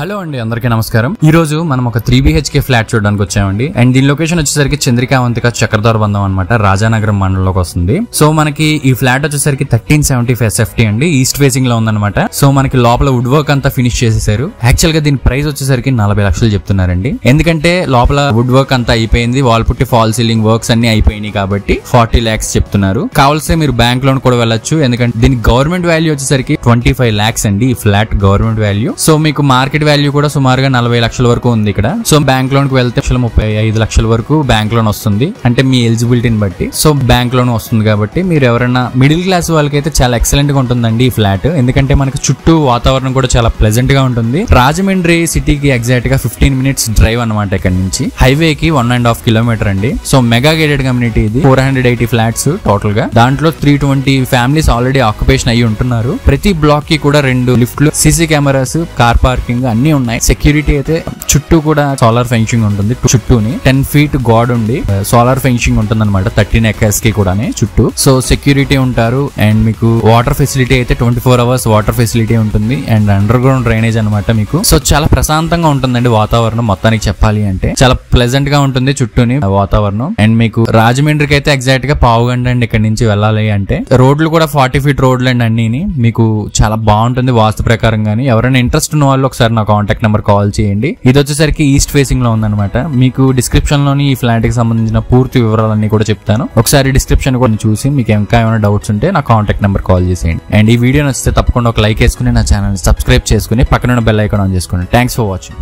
Hello అండి, అందరికీ నమస్కారం. ఈ రోజు మనం ఒక 3 BHK ఫ్లాట్ చూడడానికి వచ్చామండి. అండ్ దీని లొకేషన్ వచ్చేసరికి చంద్రికావంతిక చక్రధర బంధం అనమాట, రాజానగరం మండలంలోకి వస్తుంది. సో మనకి ఈ ఫ్లాట్ వచ్చేసరికి 1375 SFT అండి, ఈస్ట్ ఫేసింగ్ లో ఉందన్నమాట. సో మనకి లోపల వుడ్ వర్క్ అంతా ఫినిష్ చేసేసారు. యాక్చువల్ గా దీని ప్రైస్ వచ్చేసరికి 40 లక్షలు చెప్తున్నారండి. ఎందుకంటే లోపల వుడ్ వర్క్ అంతా అయిపోయింది, వాల్ పుట్టి ఫాల్ సీలింగ్ వర్క్స్ అన్ని అయిపోయినాయి కాబట్టి 40 lakhs చెప్తున్నారు. కావాల్సి మీరు బ్యాంక్ లోన్ కూడా వెళ్ళొచ్చు, ఎందుకంటే దీని గవర్నమెంట్ వాల్యూ వచ్చేసరికి 25 lakhs అండి. ఈ ఫ్లాట్ గవర్నమెంట్ వాల్యూ. సో మీకు మార్కెట్ వాల్యూ కూడా సుమారుగా 40 లక్షల వరకు ఉంది ఇక్కడ. సో బ్యాంక్ లోన్ కి వెళ్తే 35 లక్షల వరకు బ్యాంక్ లోన్ వస్తుంది, అంటే మీ ఎలిజిబిలిటీని బట్టి. సో బ్యాంక్ లోన్ వస్తుంది కాబట్టి మీరు ఎవరైనా మిడిల్ క్లాస్ వాళ్ళకైతే చాలా ఎక్సలెంట్ గా ఉంటుందండి ఈ ఫ్లాట్. ఎందుకంటే మనకి చుట్టూ వాతావరణం కూడా చాలా ప్లెజెంట్ గా ఉంటుంది. రాజమండ్రి సిటీకి ఎగ్జాక్ట్ గా 15 minutes డ్రైవ్ అనమాట ఇక్కడ నుంచి. హైవే కి 1.5 kilometer అండి. సో మెగా గేటెడ్ కమ్యూనిటీ ఇది. 480 ఫ్లాట్స్ టోటల్ గా. దాంట్లో 320 ఫ్యామిలీస్ ఆల్రెడీ ఆక్యుపేషన్ అయ్యి ఉంటున్నారు. ప్రతి బ్లాక్ కి కూడా 2 లిఫ్ట్లు, సీసీ కెమెరాస్, కార్ పార్కింగ్ అన్ని ఉన్నాయి. సెక్యూరిటీ అయితే చుట్టూ కూడా సోలార్ ఫెన్సింగ్ ఉంటుంది. చుట్టూని 10 feet గాడ్ ఉండి సోలార్ ఫెన్సింగ్ ఉంటుంది అనమాట, 13 acres కి కూడా చుట్టూ. సో సెక్యూరిటీ ఉంటారు. అండ్ మీకు వాటర్ ఫెసిలిటీ అయితే 24 hours వాటర్ ఫెసిలిటీ ఉంటుంది. అండ్ అండర్ గ్రౌండ్ డ్రైనేజ్ అనమాట మీకు. సో చాలా ప్రశాంతంగా ఉంటుందండి వాతావరణం. మొత్తానికి చెప్పాలి అంటే చాలా ప్లెజెంట్ గా ఉంటుంది చుట్టూని వాతావరణం. అండ్ మీకు రాజమండ్రికి అయితే ఎగ్జాక్ట్ గా పావుగంట అండి ఇక్కడ నుంచి వెళ్ళాలి అంటే. రోడ్లు కూడా 40 feet రోడ్లు అండి అన్ని. మీకు చాలా బాగుంటుంది వాస్తు ప్రకారం. గానీ ఎవరైనా ఇంట్రెస్ట్ ఉన్న వాళ్ళు ఒకసారి నా కాంటాక్ట్ నెంబర్ కాల్ చేయండి. ఇది వచ్చేసరికి ఈస్ట్ ఫేసింగ్ లో ఉందన్నమాట. మీకు డిస్క్రిప్షన్ లోని ఈ ఫ్లాట్ కి సంబంధించిన పూర్తి వివరాలన్నీ కూడా చెప్తాను. ఒకసారి డిస్క్రిప్షన్ కూడా చూసి మీకు ఇంకా ఏమైనా డౌట్స్ ఉంటే నా కాంటాక్ట్ నెంబర్ కాల్ చేసేయండి. అండ్ ఈ వీడియో నచ్చితే తప్పకుండా ఒక లైక్ వేసుకుని నా ఛానల్ సబ్స్క్రైబ్ చేసుకుని పక్కన బెల్ ఐకాన్ ఆన్ చేసుకోండి. Thanks for watching.